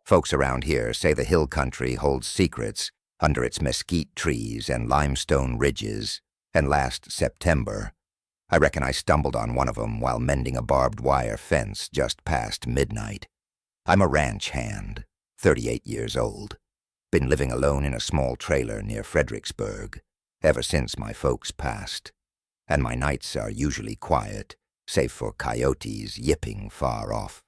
Folks around here say the hill country holds secrets under its mesquite trees and limestone ridges, and last September, I reckon I stumbled on one of them while mending a barbed wire fence just past midnight. I'm a ranch hand, 38 years old. Been living alone in a small trailer near Fredericksburg ever since my folks passed, and my nights are usually quiet, save for coyotes yipping far off.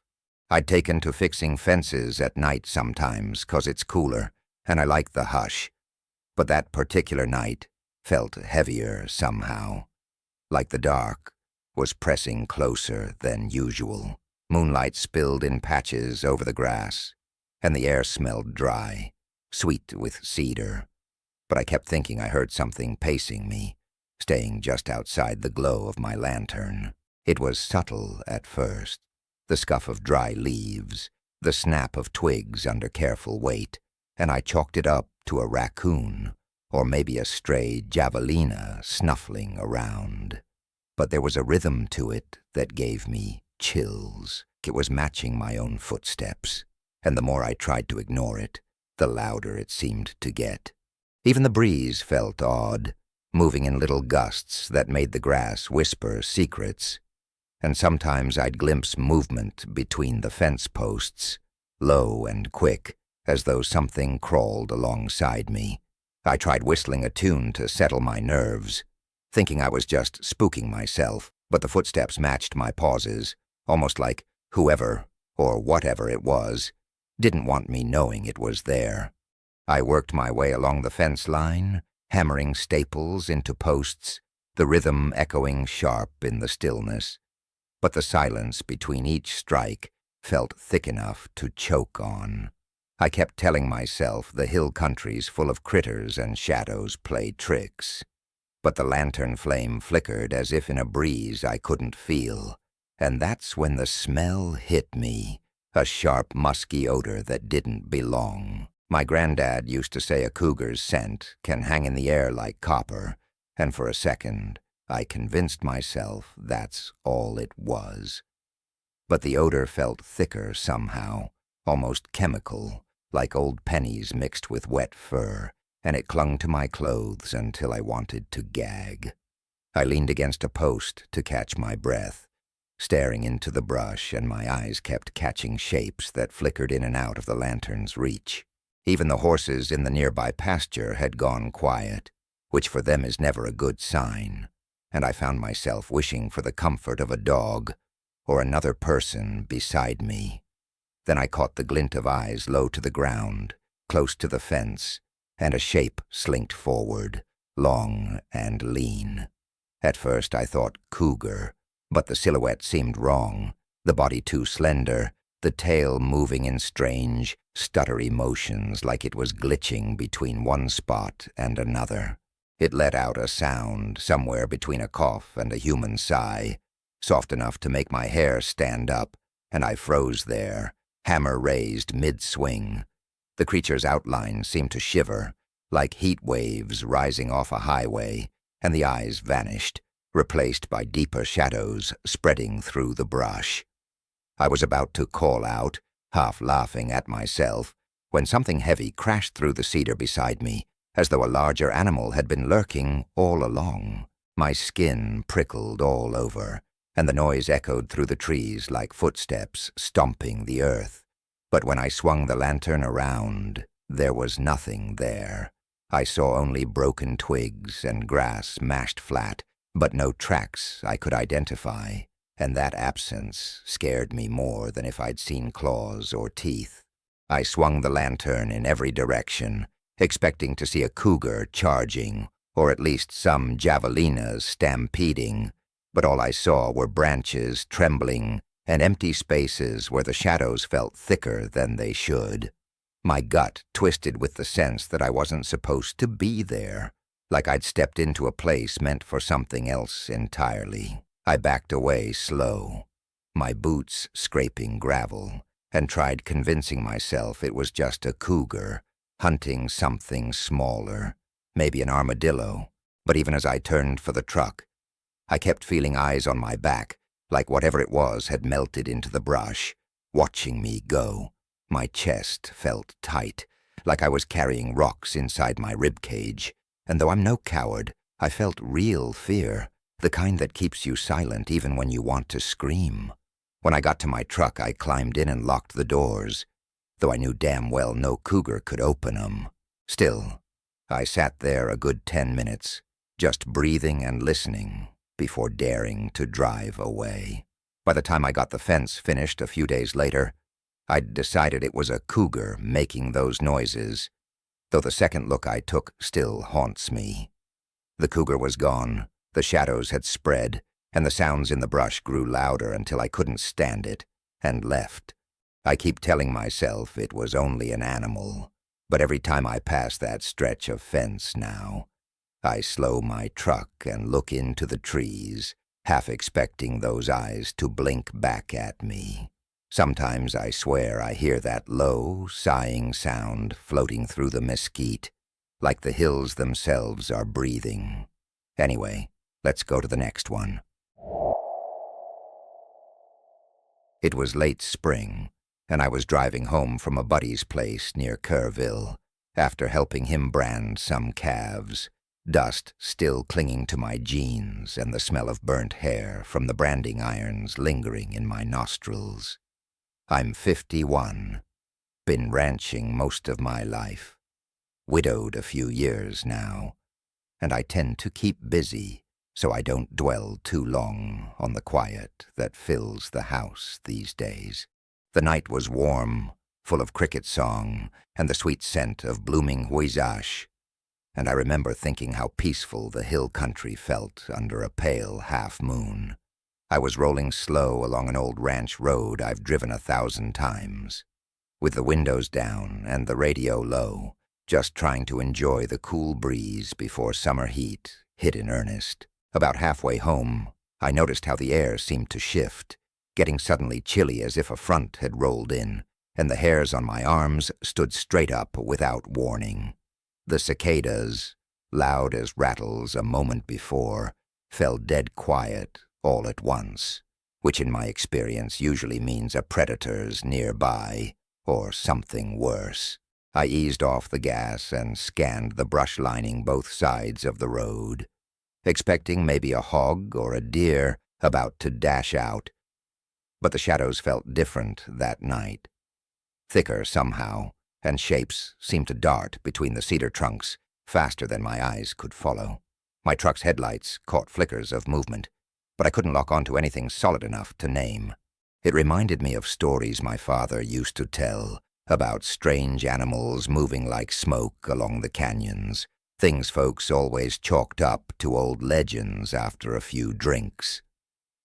I'd taken to fixing fences at night sometimes 'cause it's cooler, and I like the hush. But that particular night felt heavier somehow, like the dark was pressing closer than usual. Moonlight spilled in patches over the grass, and the air smelled dry, sweet with cedar. But I kept thinking I heard something pacing me, staying just outside the glow of my lantern. It was subtle at first, the scuff of dry leaves, the snap of twigs under careful weight, and I chalked it up to a raccoon, or maybe a stray javelina snuffling around. But there was a rhythm to it that gave me chills. It was matching my own footsteps, and the more I tried to ignore it, the louder it seemed to get. Even the breeze felt odd, moving in little gusts that made the grass whisper secrets, and sometimes I'd glimpse movement between the fence posts, low and quick, as though something crawled alongside me. I tried whistling a tune to settle my nerves, thinking I was just spooking myself, but the footsteps matched my pauses, almost like whoever, or whatever it was, didn't want me knowing it was there. I worked my way along the fence line, hammering staples into posts, the rhythm echoing sharp in the stillness. But the silence between each strike felt thick enough to choke on. I kept telling myself the hill country's full of critters and shadows play tricks. But the lantern flame flickered as if in a breeze I couldn't feel, and that's when the smell hit me, a sharp, musky odor that didn't belong. My granddad used to say a cougar's scent can hang in the air like copper, and for a second I convinced myself that's all it was. But the odor felt thicker somehow, almost chemical, like old pennies mixed with wet fur, and it clung to my clothes until I wanted to gag. I leaned against a post to catch my breath, staring into the brush, and my eyes kept catching shapes that flickered in and out of the lantern's reach. Even the horses in the nearby pasture had gone quiet, which for them is never a good sign, and I found myself wishing for the comfort of a dog or another person beside me. Then I caught the glint of eyes low to the ground, close to the fence, and a shape slinked forward, long and lean. At first I thought cougar, but the silhouette seemed wrong, the body too slender, the tail moving in strange, stuttery motions like it was glitching between one spot and another. It let out a sound somewhere between a cough and a human sigh, soft enough to make my hair stand up, and I froze there, hammer raised mid-swing. The creature's outline seemed to shiver, like heat waves rising off a highway, and the eyes vanished, replaced by deeper shadows spreading through the brush. I was about to call out, half laughing at myself, when something heavy crashed through the cedar beside me, as though a larger animal had been lurking all along. My skin prickled all over, and the noise echoed through the trees like footsteps stomping the earth. But when I swung the lantern around, there was nothing there. I saw only broken twigs and grass mashed flat, but no tracks I could identify, and that absence scared me more than if I'd seen claws or teeth. I swung the lantern in every direction, expecting to see a cougar charging, or at least some javelinas stampeding, but all I saw were branches trembling and empty spaces where the shadows felt thicker than they should. My gut twisted with the sense that I wasn't supposed to be there, like I'd stepped into a place meant for something else entirely. I backed away slow, my boots scraping gravel, and tried convincing myself it was just a cougar, hunting something smaller, maybe an armadillo. But even as I turned for the truck, I kept feeling eyes on my back, like whatever it was had melted into the brush, watching me go. My chest felt tight, like I was carrying rocks inside my ribcage, and though I'm no coward, I felt real fear, the kind that keeps you silent even when you want to scream. When I got to my truck, I climbed in and locked the doors, though I knew damn well no cougar could open 'em. Still, I sat there a good 10 minutes, just breathing and listening before daring to drive away. By the time I got the fence finished a few days later, I'd decided it was a cougar making those noises, though the second look I took still haunts me. The cougar was gone, the shadows had spread, and the sounds in the brush grew louder until I couldn't stand it, and left. I keep telling myself it was only an animal, but every time I pass that stretch of fence now, I slow my truck and look into the trees, half expecting those eyes to blink back at me. Sometimes I swear I hear that low, sighing sound floating through the mesquite, like the hills themselves are breathing. Anyway, let's go to the next one. It was late spring, and I was driving home from a buddy's place near Kerrville, after helping him brand some calves, dust still clinging to my jeans and the smell of burnt hair from the branding irons lingering in my nostrils. I'm 51, been ranching most of my life, widowed a few years now, and I tend to keep busy so I don't dwell too long on the quiet that fills the house these days. The night was warm, full of cricket song and the sweet scent of blooming huizache, and I remember thinking how peaceful the hill country felt under a pale half-moon. I was rolling slow along an old ranch road I've driven 1,000 times, with the windows down and the radio low, just trying to enjoy the cool breeze before summer heat hit in earnest. About halfway home, I noticed how the air seemed to shift, getting suddenly chilly as if a front had rolled in, and the hairs on my arms stood straight up without warning. The cicadas, loud as rattles a moment before, fell dead quiet all at once, which in my experience usually means a predator's nearby, or something worse. I eased off the gas and scanned the brush lining both sides of the road, expecting maybe a hog or a deer about to dash out. But the shadows felt different that night. Thicker somehow, and shapes seemed to dart between the cedar trunks faster than my eyes could follow. My truck's headlights caught flickers of movement, but I couldn't lock onto anything solid enough to name. It reminded me of stories my father used to tell about strange animals moving like smoke along the canyons, things folks always chalked up to old legends after a few drinks.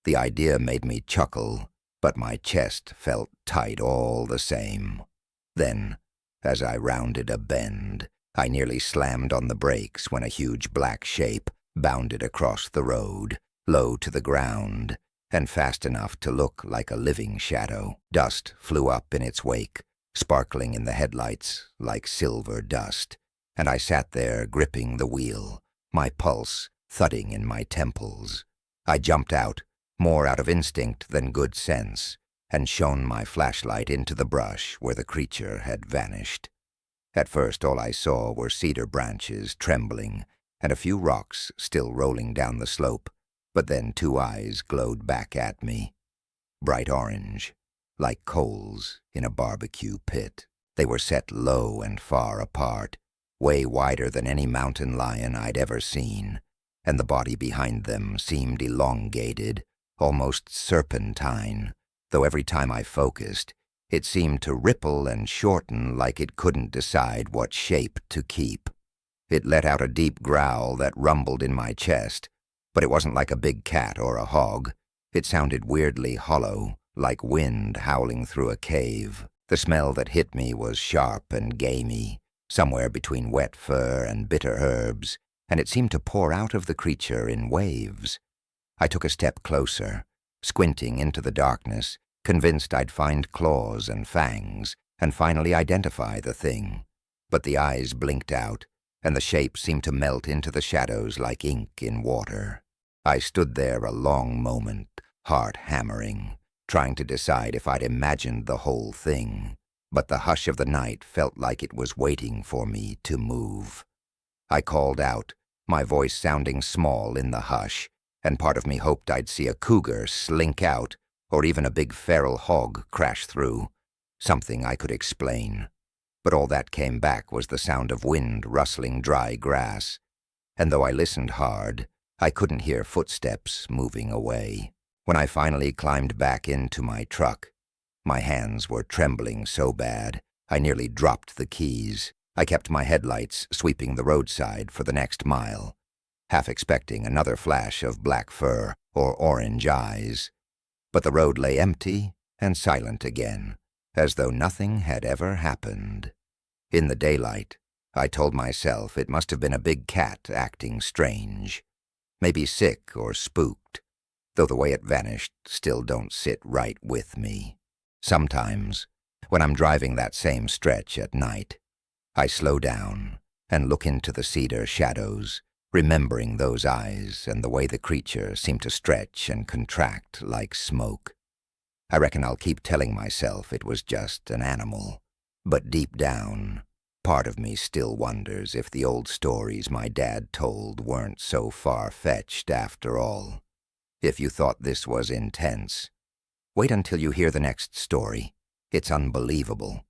The idea made me chuckle, but my chest felt tight all the same. Then, as I rounded a bend, I nearly slammed on the brakes when a huge black shape bounded across the road, low to the ground, and fast enough to look like a living shadow. Dust flew up in its wake, sparkling in the headlights like silver dust, and I sat there gripping the wheel, my pulse thudding in my temples. I jumped out, more out of instinct than good sense, and shone my flashlight into the brush where the creature had vanished. At first all I saw were cedar branches trembling and a few rocks still rolling down the slope, but then 2 eyes glowed back at me, bright orange, like coals in a barbecue pit. They were set low and far apart, way wider than any mountain lion I'd ever seen, and the body behind them seemed elongated, almost serpentine, though every time I focused, it seemed to ripple and shorten like it couldn't decide what shape to keep. It let out a deep growl that rumbled in my chest, but it wasn't like a big cat or a hog. It sounded weirdly hollow, like wind howling through a cave. The smell that hit me was sharp and gamey, somewhere between wet fur and bitter herbs, and it seemed to pour out of the creature in waves. I took a step closer, squinting into the darkness, convinced I'd find claws and fangs, and finally identify the thing. But the eyes blinked out, and the shape seemed to melt into the shadows like ink in water. I stood there a long moment, heart hammering, trying to decide if I'd imagined the whole thing, but the hush of the night felt like it was waiting for me to move. I called out, my voice sounding small in the hush, and part of me hoped I'd see a cougar slink out, or even a big feral hog crash through, something I could explain. But all that came back was the sound of wind rustling dry grass, and though I listened hard, I couldn't hear footsteps moving away. When I finally climbed back into my truck, my hands were trembling so bad I nearly dropped the keys. I kept my headlights sweeping the roadside for the next mile, half expecting another flash of black fur or orange eyes. But the road lay empty and silent again, as though nothing had ever happened. In the daylight, I told myself it must have been a big cat acting strange, maybe sick or spooked, though the way it vanished still don't sit right with me. Sometimes, when I'm driving that same stretch at night, I slow down and look into the cedar shadows, remembering those eyes and the way the creature seemed to stretch and contract like smoke. I reckon I'll keep telling myself it was just an animal, but deep down, part of me still wonders if the old stories my dad told weren't so far-fetched after all. If you thought this was intense, wait until you hear the next story. It's unbelievable.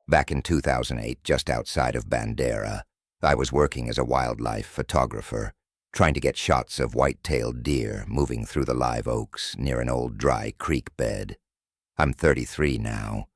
Back in 2008, just outside of Bandera, I was working as a wildlife photographer, trying to get shots of white-tailed deer moving through the live oaks near an old dry creek bed. I'm 33 now,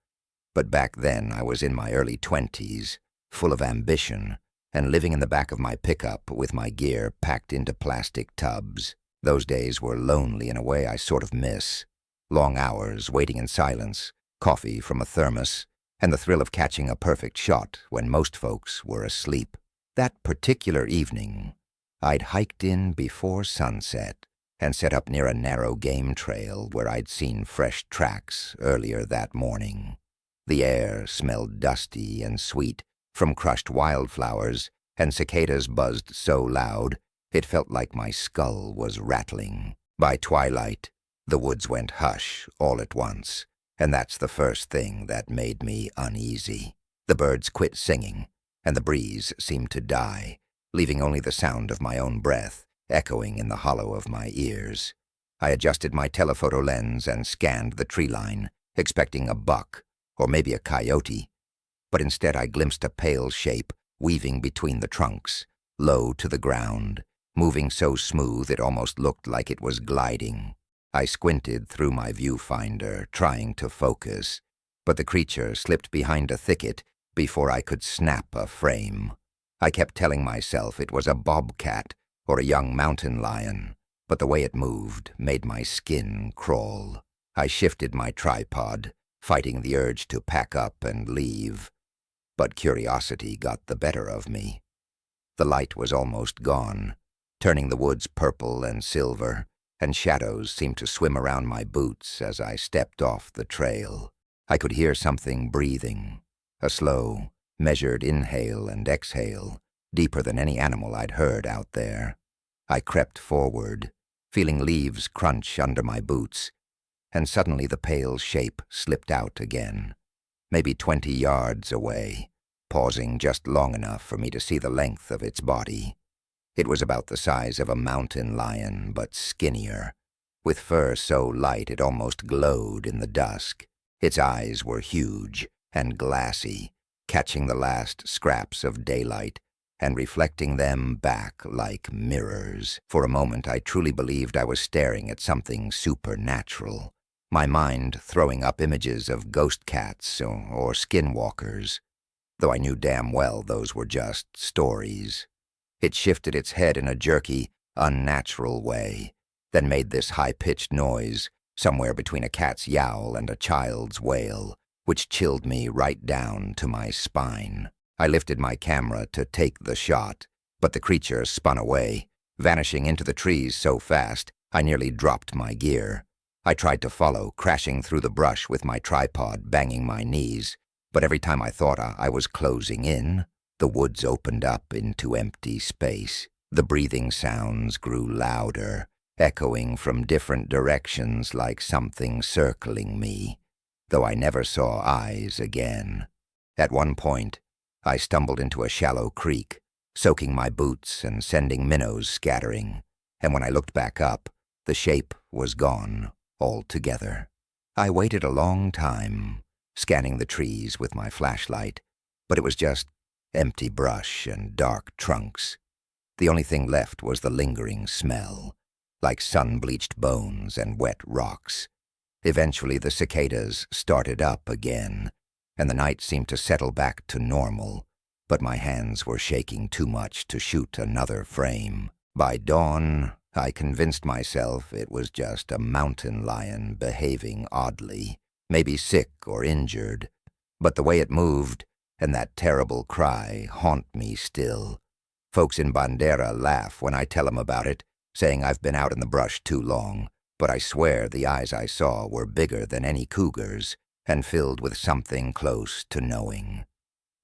but back then I was in my early 20s, full of ambition, and living in the back of my pickup with my gear packed into plastic tubs. Those days were lonely in a way I sort of miss. Long hours waiting in silence, coffee from a thermos, and the thrill of catching a perfect shot when most folks were asleep. That particular evening, I'd hiked in before sunset and set up near a narrow game trail where I'd seen fresh tracks earlier that morning. The air smelled dusty and sweet from crushed wildflowers, and cicadas buzzed so loud it felt like my skull was rattling. By twilight, the woods went hush all at once, and that's the first thing that made me uneasy. The birds quit singing, and the breeze seemed to die, leaving only the sound of my own breath echoing in the hollow of my ears. I adjusted my telephoto lens and scanned the tree line, expecting a buck or maybe a coyote, but instead I glimpsed a pale shape weaving between the trunks, low to the ground, moving so smooth it almost looked like it was gliding. I squinted through my viewfinder, trying to focus, but the creature slipped behind a thicket before I could snap a frame. I kept telling myself it was a bobcat or a young mountain lion, but the way it moved made my skin crawl. I shifted my tripod, fighting the urge to pack up and leave, but curiosity got the better of me. The light was almost gone, turning the woods purple and silver, and shadows seemed to swim around my boots as I stepped off the trail. I could hear something breathing, a slow, measured inhale and exhale, deeper than any animal I'd heard out there. I crept forward, feeling leaves crunch under my boots, and suddenly the pale shape slipped out again, maybe 20 yards away, pausing just long enough for me to see the length of its body. It was about the size of a mountain lion, but skinnier, with fur so light it almost glowed in the dusk. Its eyes were huge and glassy, catching the last scraps of daylight and reflecting them back like mirrors. For a moment I truly believed I was staring at something supernatural, my mind throwing up images of ghost cats or skinwalkers, though I knew damn well those were just stories. It shifted its head in a jerky, unnatural way, then made this high-pitched noise, somewhere between a cat's yowl and a child's wail, which chilled me right down to my spine. I lifted my camera to take the shot, but the creature spun away, vanishing into the trees so fast I nearly dropped my gear. I tried to follow, crashing through the brush with my tripod banging my knees, but every time I thought I was closing in, the woods opened up into empty space. The breathing sounds grew louder, echoing from different directions like something circling me, though I never saw eyes again. At one point, I stumbled into a shallow creek, soaking my boots and sending minnows scattering, and when I looked back up, the shape was gone altogether. I waited a long time, scanning the trees with my flashlight, but it was just empty brush and dark trunks. The only thing left was the lingering smell, like sun-bleached bones and wet rocks. Eventually the cicadas started up again, and the night seemed to settle back to normal, but my hands were shaking too much to shoot another frame. By dawn, I convinced myself it was just a mountain lion behaving oddly, maybe sick or injured, but the way it moved and that terrible cry haunt me still. Folks in Bandera laugh when I tell them about it, saying I've been out in the brush too long, but I swear the eyes I saw were bigger than any cougar's and filled with something close to knowing.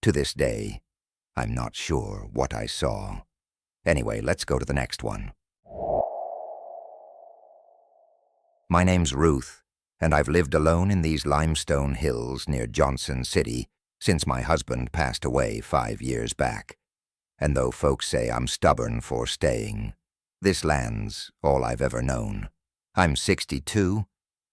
To this day, I'm not sure what I saw. Anyway, let's go to the next one. My name's Ruth, and I've lived alone in these limestone hills near Johnson City since my husband passed away 5 years back. And though folks say I'm stubborn for staying, this land's all I've ever known. I'm 62,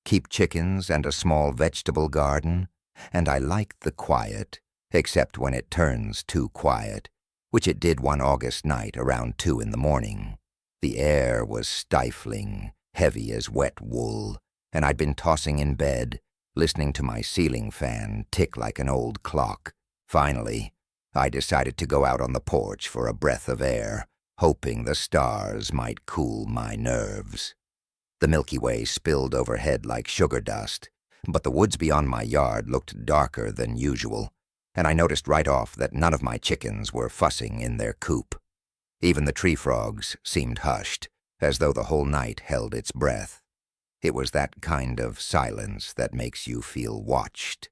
keep chickens and a small vegetable garden, and I like the quiet, except when it turns too quiet, which it did one August night around 2 in the morning. The air was stifling, heavy as wet wool, and I'd been tossing in bed, listening to my ceiling fan tick like an old clock. Finally, I decided to go out on the porch for a breath of air, hoping the stars might cool my nerves. The Milky Way spilled overhead like sugar dust, but the woods beyond my yard looked darker than usual, and I noticed right off that none of my chickens were fussing in their coop. Even the tree frogs seemed hushed, as though the whole night held its breath. It was that kind of silence that makes you feel watched,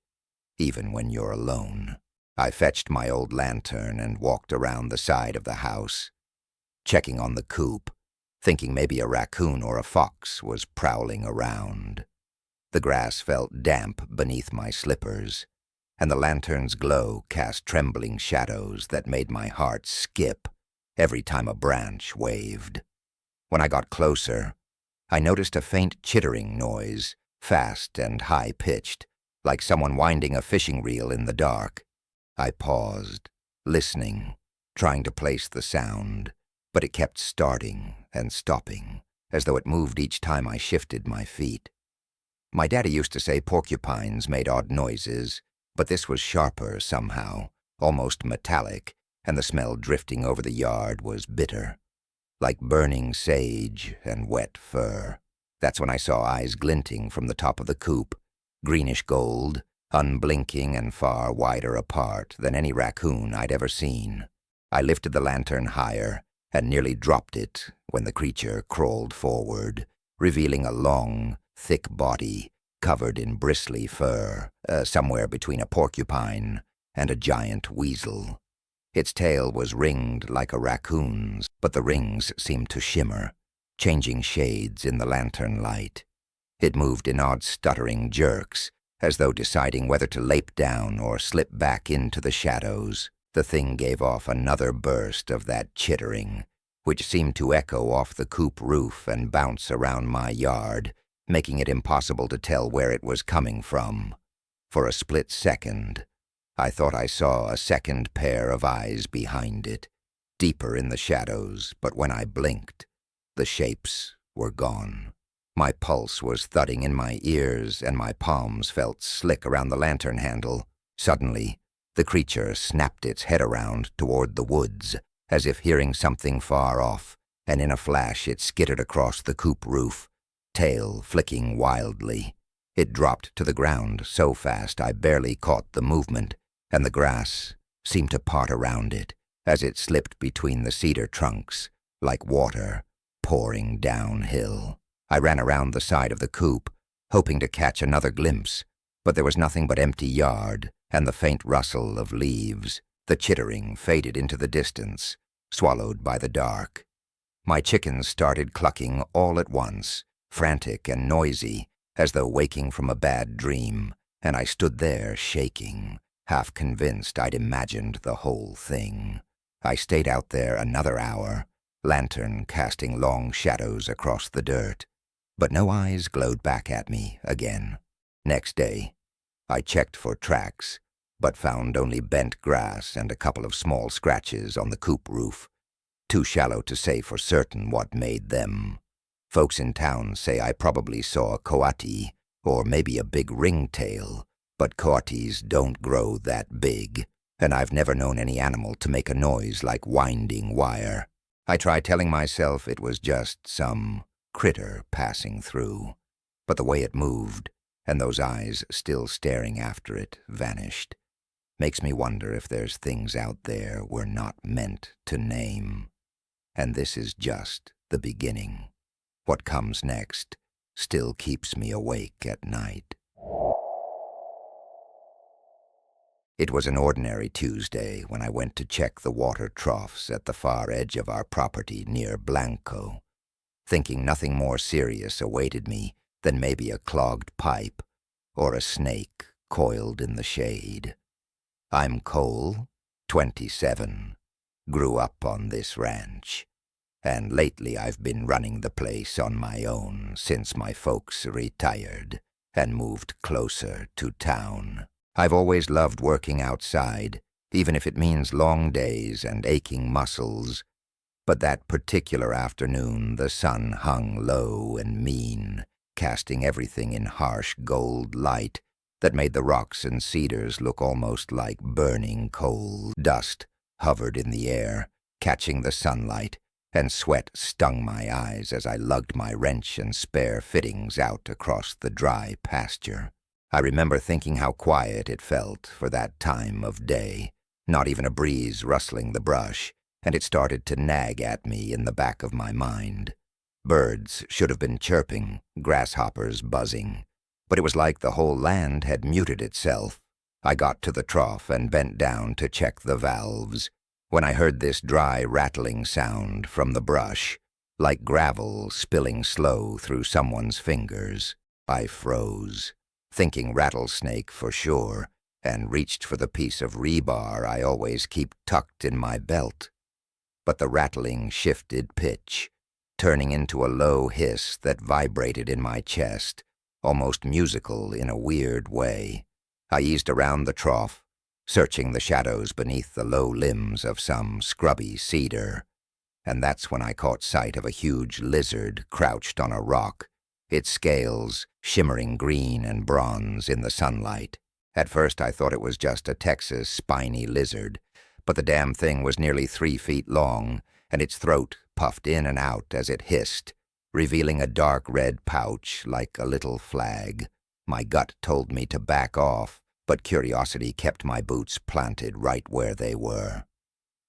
even when you're alone. I fetched my old lantern and walked around the side of the house, checking on the coop, thinking maybe a raccoon or a fox was prowling around. The grass felt damp beneath my slippers, and the lantern's glow cast trembling shadows that made my heart skip every time a branch waved. When I got closer, I noticed a faint chittering noise, fast and high-pitched, like someone winding a fishing reel in the dark. I paused, listening, trying to place the sound, but it kept starting and stopping, as though it moved each time I shifted my feet. My daddy used to say porcupines made odd noises, but this was sharper somehow, almost metallic, and the smell drifting over the yard was bitter, like burning sage and wet fur. That's when I saw eyes glinting from the top of the coop, greenish gold, unblinking and far wider apart than any raccoon I'd ever seen. I lifted the lantern higher and nearly dropped it when the creature crawled forward, revealing a long, thick body covered in bristly fur, somewhere between a porcupine and a giant weasel. Its tail was ringed like a raccoon's, but the rings seemed to shimmer, changing shades in the lantern light. It moved in odd stuttering jerks, as though deciding whether to leap down or slip back into the shadows. The thing gave off another burst of that chittering, which seemed to echo off the coop roof and bounce around my yard, making it impossible to tell where it was coming from. For a split second, I thought I saw a second pair of eyes behind it, deeper in the shadows, but when I blinked, the shapes were gone. My pulse was thudding in my ears, and my palms felt slick around the lantern handle. Suddenly, the creature snapped its head around toward the woods, as if hearing something far off, and in a flash it skittered across the coop roof, tail flicking wildly. It dropped to the ground so fast I barely caught the movement, and the grass seemed to part around it as it slipped between the cedar trunks, like water pouring downhill. I ran around the side of the coop, hoping to catch another glimpse, but there was nothing but empty yard and the faint rustle of leaves. The chittering faded into the distance, swallowed by the dark. My chickens started clucking all at once, frantic and noisy, as though waking from a bad dream, and I stood there shaking, half convinced I'd imagined the whole thing. I stayed out there another hour, lantern casting long shadows across the dirt, but no eyes glowed back at me again. Next day, I checked for tracks, but found only bent grass and a couple of small scratches on the coop roof, too shallow to say for certain what made them. Folks in town say I probably saw a coati, or maybe a big ringtail, but coatis don't grow that big, and I've never known any animal to make a noise like winding wire. I tried telling myself it was just some critter passing through, but the way it moved, and those eyes still staring after it, vanished. Makes me wonder if there's things out there we're not meant to name. And this is just the beginning. What comes next still keeps me awake at night. It was an ordinary Tuesday when I went to check the water troughs at the far edge of our property near Blanco, thinking nothing more serious awaited me than maybe a clogged pipe or a snake coiled in the shade. I'm Cole, 27, grew up on this ranch, and lately I've been running the place on my own since my folks retired and moved closer to town. I've always loved working outside, even if it means long days and aching muscles, but that particular afternoon the sun hung low and mean, casting everything in harsh gold light that made the rocks and cedars look almost like burning coal. Dust hovered in the air, catching the sunlight, and sweat stung my eyes as I lugged my wrench and spare fittings out across the dry pasture. I remember thinking how quiet it felt for that time of day, not even a breeze rustling the brush, and it started to nag at me in the back of my mind. Birds should have been chirping, grasshoppers buzzing, but it was like the whole land had muted itself. I got to the trough and bent down to check the valves, when I heard this dry rattling sound from the brush, like gravel spilling slow through someone's fingers. I froze, thinking rattlesnake for sure, and reached for the piece of rebar I always keep tucked in my belt. But the rattling shifted pitch, turning into a low hiss that vibrated in my chest, almost musical in a weird way. I eased around the trough, searching the shadows beneath the low limbs of some scrubby cedar, and that's when I caught sight of a huge lizard crouched on a rock, its scales shimmering green and bronze in the sunlight. At first I thought it was just a Texas spiny lizard, but the damn thing was nearly 3 feet long, and its throat puffed in and out as it hissed, revealing a dark red pouch like a little flag. My gut told me to back off, but curiosity kept my boots planted right where they were.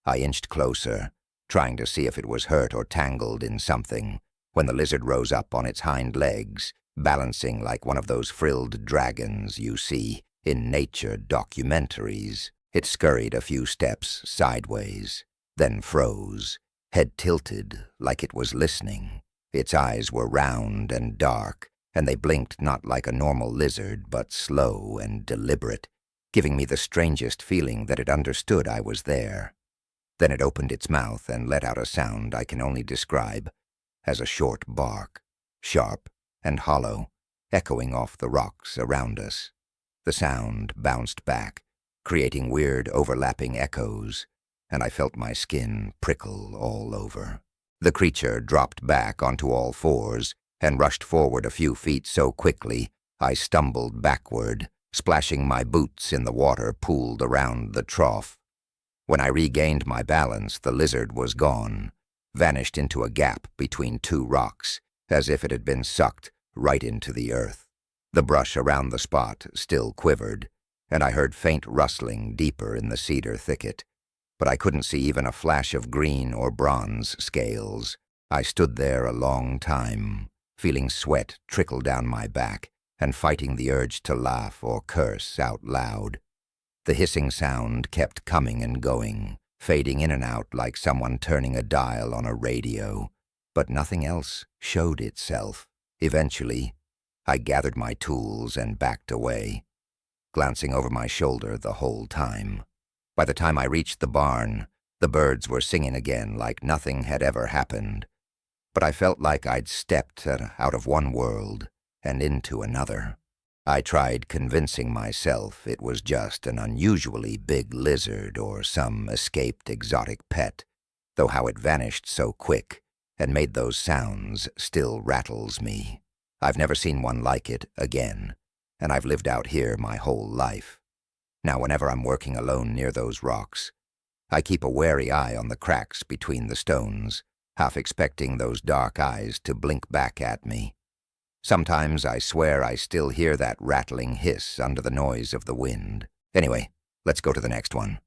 I inched closer, trying to see if it was hurt or tangled in something, when the lizard rose up on its hind legs, balancing like one of those frilled dragons you see in nature documentaries. It scurried a few steps sideways, then froze, head tilted like it was listening. Its eyes were round and dark, and they blinked not like a normal lizard, but slow and deliberate, giving me the strangest feeling that it understood I was there. Then it opened its mouth and let out a sound I can only describe as a short bark, sharp and hollow, echoing off the rocks around us. The sound bounced back, creating weird overlapping echoes, and I felt my skin prickle all over. The creature dropped back onto all fours and rushed forward a few feet so quickly I stumbled backward, splashing my boots in the water pooled around the trough. When I regained my balance, the lizard was gone, vanished into a gap between 2 rocks, as if it had been sucked right into the earth. The brush around the spot still quivered, and I heard faint rustling deeper in the cedar thicket, but I couldn't see even a flash of green or bronze scales. I stood there a long time, feeling sweat trickle down my back and fighting the urge to laugh or curse out loud. The hissing sound kept coming and going, fading in and out like someone turning a dial on a radio, but nothing else showed itself. Eventually, I gathered my tools and backed away. glancing over my shoulder the whole time. By the time I reached the barn, the birds were singing again like nothing had ever happened, but I felt like I'd stepped out of one world and into another. I tried convincing myself it was just an unusually big lizard or some escaped exotic pet, though how it vanished so quick and made those sounds still rattles me. I've never seen one like it again, and I've lived out here my whole life. Now, whenever I'm working alone near those rocks, I keep a wary eye on the cracks between the stones, half expecting those dark eyes to blink back at me. Sometimes I swear I still hear that rattling hiss under the noise of the wind. Anyway, let's go to the next one.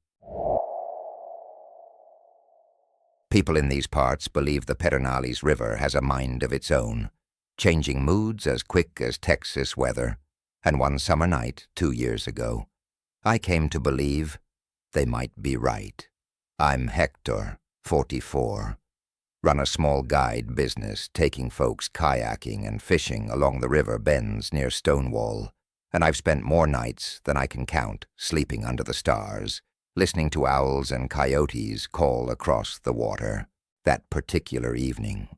People in these parts believe the Pedernales River has a mind of its own, changing moods as quick as Texas weather, and one summer night 2 years ago, I came to believe they might be right. I'm Hector, 44. Run a small guide business taking folks kayaking and fishing along the river bends near Stonewall, and I've spent more nights than I can count sleeping under the stars, listening to owls and coyotes call across the water. That particular evening,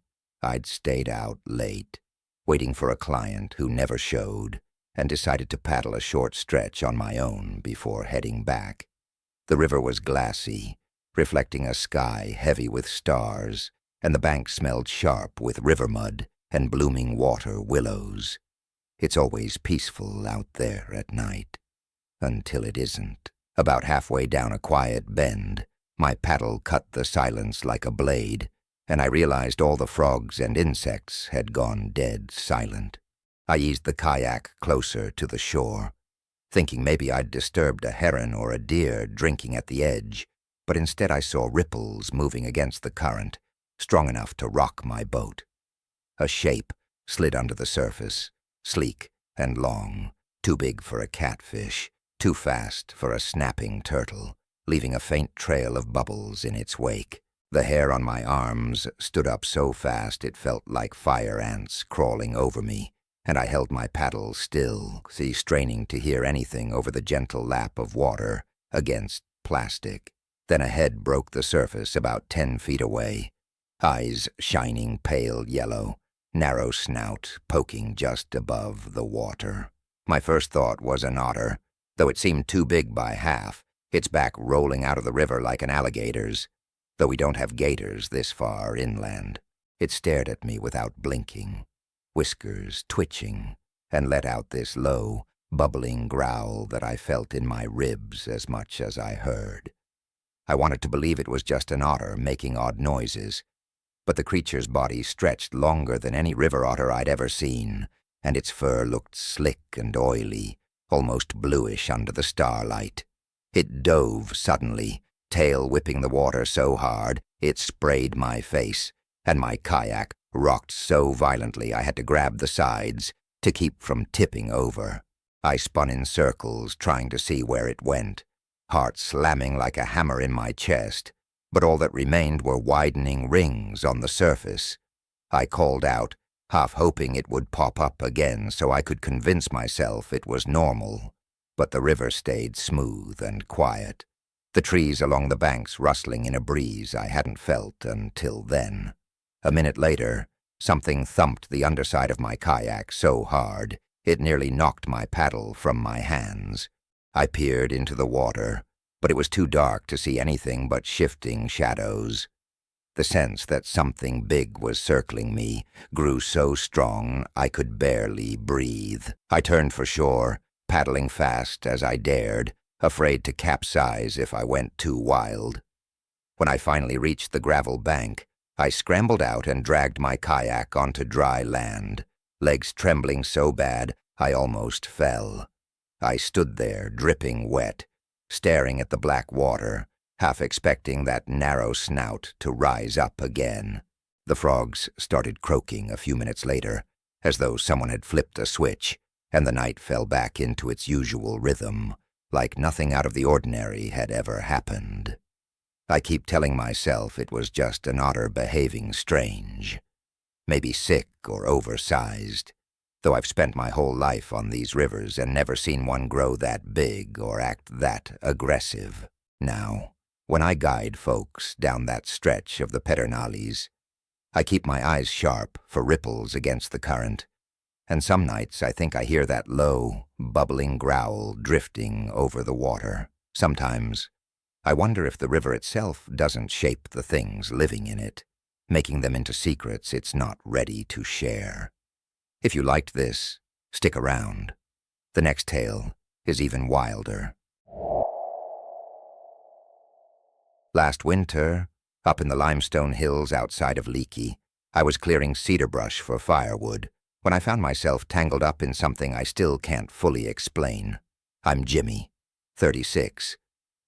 I'd stayed out late, waiting for a client who never showed, and decided to paddle a short stretch on my own before heading back. The river was glassy, reflecting a sky heavy with stars, and the bank smelled sharp with river mud and blooming water willows. It's always peaceful out there at night, until it isn't. About halfway down a quiet bend, my paddle cut the silence like a blade, and I realized all the frogs and insects had gone dead silent. I eased the kayak closer to the shore, thinking maybe I'd disturbed a heron or a deer drinking at the edge, but instead I saw ripples moving against the current, strong enough to rock my boat. A shape slid under the surface, sleek and long, too big for a catfish, too fast for a snapping turtle, leaving a faint trail of bubbles in its wake. The hair on my arms stood up so fast it felt like fire ants crawling over me, and I held my paddle still, straining to hear anything over the gentle lap of water against plastic. Then a head broke the surface about 10 feet away, eyes shining pale yellow, narrow snout poking just above the water. My first thought was an otter, though it seemed too big by half, its back rolling out of the river like an alligator's, though we don't have gators this far inland. It stared at me without blinking, whiskers twitching, and let out this low, bubbling growl that I felt in my ribs as much as I heard. I wanted to believe it was just an otter making odd noises, but the creature's body stretched longer than any river otter I'd ever seen, and its fur looked slick and oily, almost bluish under the starlight. It dove suddenly, tail whipping the water so hard it sprayed my face, and my kayak rocked so violently I had to grab the sides to keep from tipping over. I spun in circles trying to see where it went, heart slamming like a hammer in my chest, but all that remained were widening rings on the surface. I called out, half hoping it would pop up again so I could convince myself it was normal. But the river stayed smooth and quiet, the trees along the banks rustling in a breeze I hadn't felt until then. A minute later, something thumped the underside of my kayak so hard it nearly knocked my paddle from my hands. I peered into the water, but it was too dark to see anything but shifting shadows. The sense that something big was circling me grew so strong I could barely breathe. I turned for shore, paddling fast as I dared, afraid to capsize if I went too wild. When I finally reached the gravel bank, I scrambled out and dragged my kayak onto dry land, legs trembling so bad I almost fell. I stood there, dripping wet, staring at the black water, half expecting that narrow snout to rise up again. The frogs started croaking a few minutes later, as though someone had flipped a switch, and the night fell back into its usual rhythm, like nothing out of the ordinary had ever happened. I keep telling myself it was just an otter behaving strange, maybe sick or oversized, though I've spent my whole life on these rivers and never seen one grow that big or act that aggressive. Now, when I guide folks down that stretch of the Pedernales, I keep my eyes sharp for ripples against the current, and some nights I think I hear that low, bubbling growl drifting over the water. Sometimes I wonder if the river itself doesn't shape the things living in it, making them into secrets it's not ready to share. If you liked this, stick around. The next tale is even wilder. Last winter, up in the limestone hills outside of Leakey, I was clearing cedar brush for firewood when I found myself tangled up in something I still can't fully explain. I'm Jimmy, 36,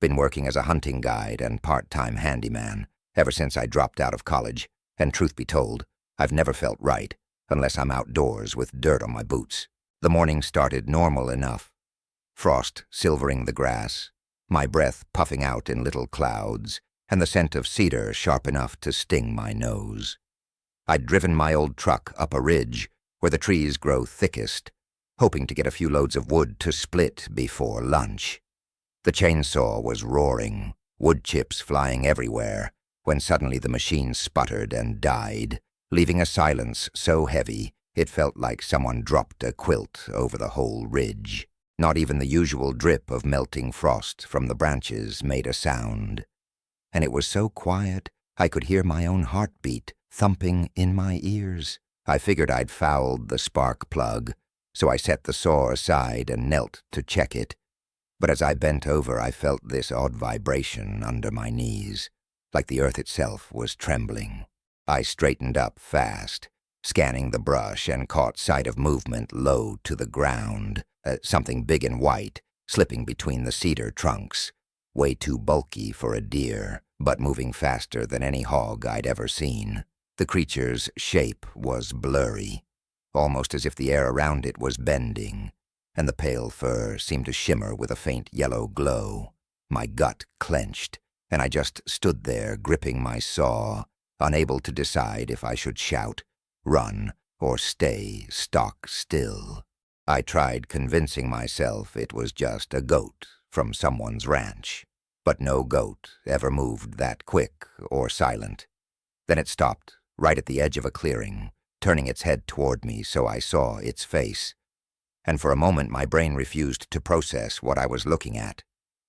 been working as a hunting guide and part-time handyman ever since I dropped out of college, and truth be told, I've never felt right unless I'm outdoors with dirt on my boots. The morning started normal enough, frost silvering the grass, my breath puffing out in little clouds, and the scent of cedar sharp enough to sting my nose. I'd driven my old truck up a ridge where the trees grow thickest, hoping to get a few loads of wood to split before lunch. The chainsaw was roaring, wood chips flying everywhere, when suddenly the machine sputtered and died, leaving a silence so heavy it felt like someone dropped a quilt over the whole ridge. Not even the usual drip of melting frost from the branches made a sound, and it was so quiet I could hear my own heartbeat thumping in my ears. I figured I'd fouled the spark plug, so I set the saw aside and knelt to check it. But as I bent over, I felt this odd vibration under my knees, like the earth itself was trembling. I straightened up fast, scanning the brush, and caught sight of movement low to the ground, something big and white, slipping between the cedar trunks, way too bulky for a deer, but moving faster than any hog I'd ever seen. The creature's shape was blurry, almost as if the air around it was bending, and the pale fur seemed to shimmer with a faint yellow glow. My gut clenched, and I just stood there gripping my saw, unable to decide if I should shout, run, or stay stock still. I tried convincing myself it was just a goat from someone's ranch, but no goat ever moved that quick or silent. Then it stopped right at the edge of a clearing, turning its head toward me so I saw its face. And for a moment my brain refused to process what I was looking at.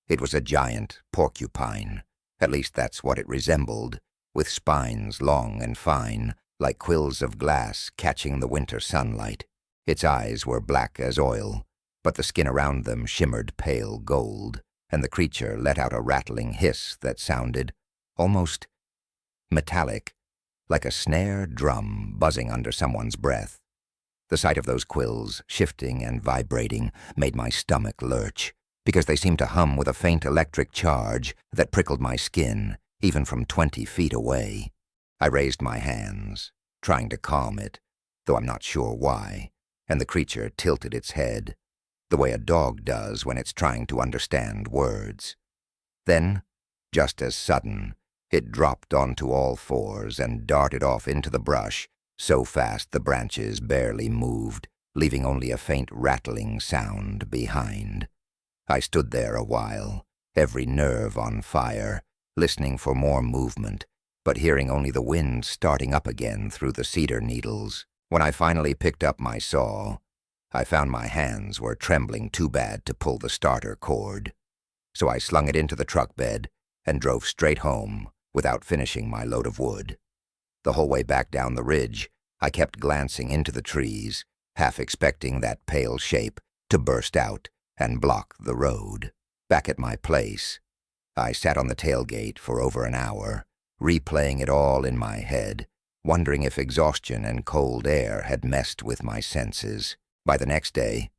It was a giant porcupine, at least that's what it resembled, with spines long and fine, like quills of glass catching the winter sunlight. Its eyes were black as oil, but the skin around them shimmered pale gold, and the creature let out a rattling hiss that sounded almost metallic, like a snare drum buzzing under someone's breath. The sight of those quills, shifting and vibrating, made my stomach lurch, because they seemed to hum with a faint electric charge that prickled my skin, even from 20 feet away. I raised my hands, trying to calm it, though I'm not sure why, and the creature tilted its head, the way a dog does when it's trying to understand words. Then, just as sudden, it dropped onto all fours and darted off into the brush, so fast the branches barely moved, leaving only a faint rattling sound behind. I stood there a while, every nerve on fire, listening for more movement, but hearing only the wind starting up again through the cedar needles. When I finally picked up my saw, I found my hands were trembling too bad to pull the starter cord. So I slung it into the truck bed and drove straight home without finishing my load of wood. The whole way back down the ridge, I kept glancing into the trees, half expecting that pale shape to burst out and block the road. Back at my place, I sat on the tailgate for over an hour, replaying it all in my head, wondering if exhaustion and cold air had messed with my senses. By the next day,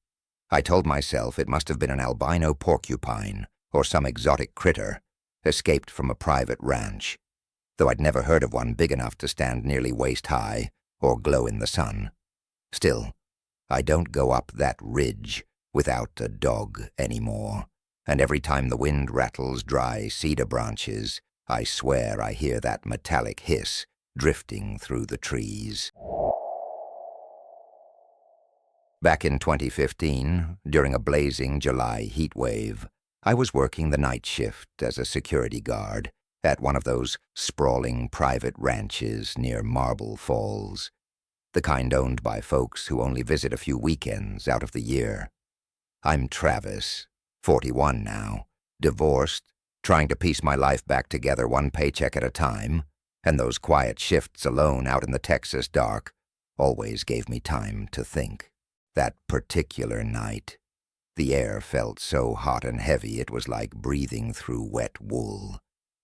I told myself it must have been an albino porcupine or some exotic critter, escaped from a private ranch, though I'd never heard of one big enough to stand nearly waist-high or glow in the sun. Still, I don't go up that ridge without a dog anymore, and every time the wind rattles dry cedar branches, I swear I hear that metallic hiss drifting through the trees. Back in 2015, during a blazing July heat wave, I was working the night shift as a security guard at one of those sprawling private ranches near Marble Falls, the kind owned by folks who only visit a few weekends out of the year. I'm Travis, 41 now, divorced, trying to piece my life back together one paycheck at a time, and those quiet shifts alone out in the Texas dark always gave me time to think. That particular night, the air felt so hot and heavy it was like breathing through wet wool,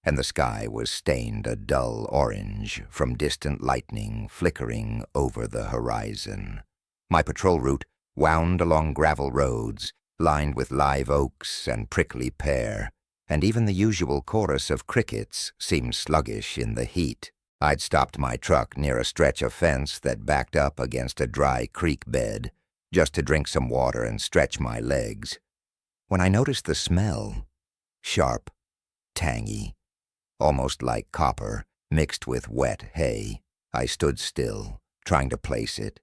and the sky was stained a dull orange from distant lightning flickering over the horizon. My patrol route wound along gravel roads, lined with live oaks and prickly pear, and even the usual chorus of crickets seemed sluggish in the heat. I'd stopped my truck near a stretch of fence that backed up against a dry creek bed, just to drink some water and stretch my legs, when I noticed the smell. Sharp, tangy, almost like copper mixed with wet hay. I stood still, trying to place it,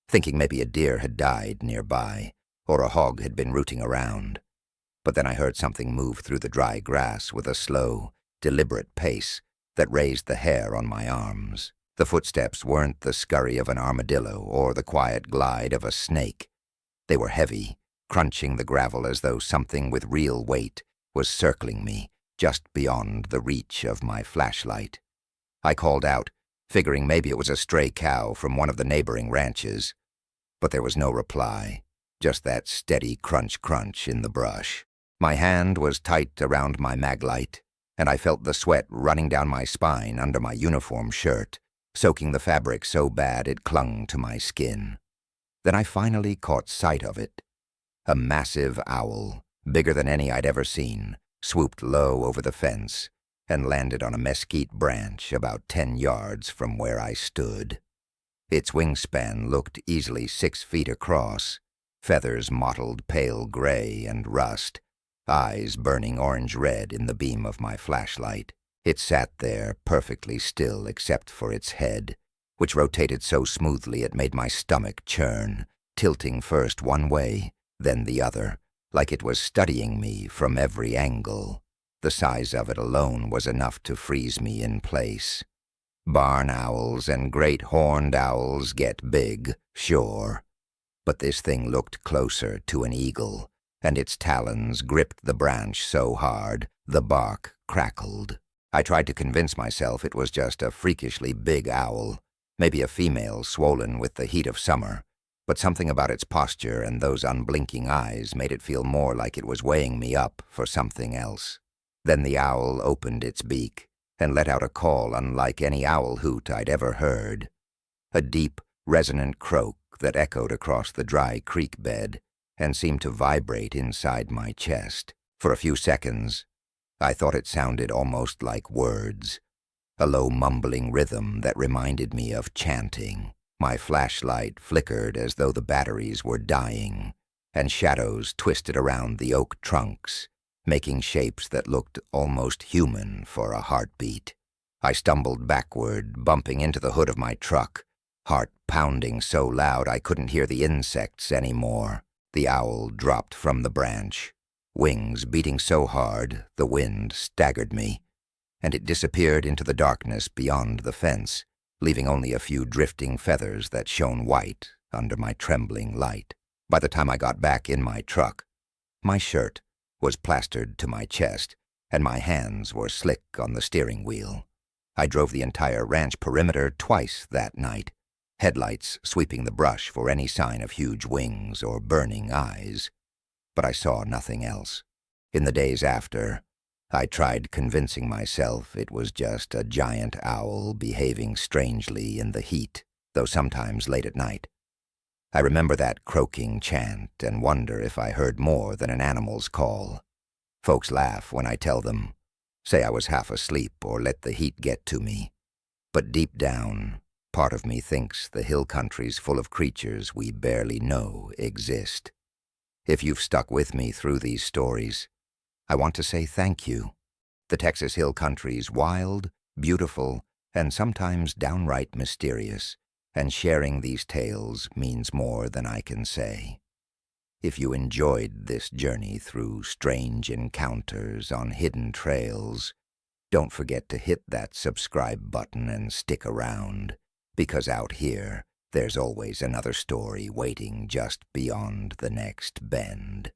thinking maybe a deer had died nearby, or a hog had been rooting around. But then I heard something move through the dry grass with a slow, deliberate pace that raised the hair on my arms. The footsteps weren't the scurry of an armadillo or the quiet glide of a snake. They were heavy, crunching the gravel as though something with real weight was circling me just beyond the reach of my flashlight. I called out, figuring maybe it was a stray cow from one of the neighboring ranches. But there was no reply, just that steady crunch-crunch in the brush. My hand was tight around my maglite, and I felt the sweat running down my spine under my uniform shirt, soaking the fabric so bad it clung to my skin. Then I finally caught sight of it. A massive owl, bigger than any I'd ever seen, swooped low over the fence and landed on a mesquite branch about 10 yards from where I stood. Its wingspan looked easily 6 feet across, feathers mottled pale gray and rust, eyes burning orange-red in the beam of my flashlight. It sat there perfectly still except for its head, which rotated so smoothly it made my stomach churn, tilting first one way, then the other, like it was studying me from every angle. The size of it alone was enough to freeze me in place. Barn owls and great horned owls get big, sure, but this thing looked closer to an eagle, and its talons gripped the branch so hard the bark crackled. I tried to convince myself it was just a freakishly big owl, maybe a female swollen with the heat of summer, but something about its posture and those unblinking eyes made it feel more like it was weighing me up for something else. Then the owl opened its beak and let out a call unlike any owl hoot I'd ever heard, a deep, resonant croak that echoed across the dry creek bed and seemed to vibrate inside my chest. For a few seconds, I thought it sounded almost like words, a low mumbling rhythm that reminded me of chanting. My flashlight flickered as though the batteries were dying, and shadows twisted around the oak trunks, making shapes that looked almost human for a heartbeat. I stumbled backward, bumping into the hood of my truck, heart pounding so loud I couldn't hear the insects anymore. The owl dropped from the branch, wings beating so hard the wind staggered me, and it disappeared into the darkness beyond the fence, leaving only a few drifting feathers that shone white under my trembling light. By the time I got back in my truck, my shirt was plastered to my chest, and my hands were slick on the steering wheel. I drove the entire ranch perimeter twice that night, headlights sweeping the brush for any sign of huge wings or burning eyes. But I saw nothing else. In the days after, I tried convincing myself it was just a giant owl behaving strangely in the heat, though sometimes late at night. I remember that croaking chant and wonder if I heard more than an animal's call. Folks laugh when I tell them, say I was half asleep or let the heat get to me. But deep down, part of me thinks the hill country's full of creatures we barely know exist. If you've stuck with me through these stories, I want to say thank you. The Texas Hill Country's wild, beautiful, and sometimes downright mysterious, and sharing these tales means more than I can say. If you enjoyed this journey through strange encounters on hidden trails, don't forget to hit that subscribe button and stick around, because out here, there's always another story waiting just beyond the next bend.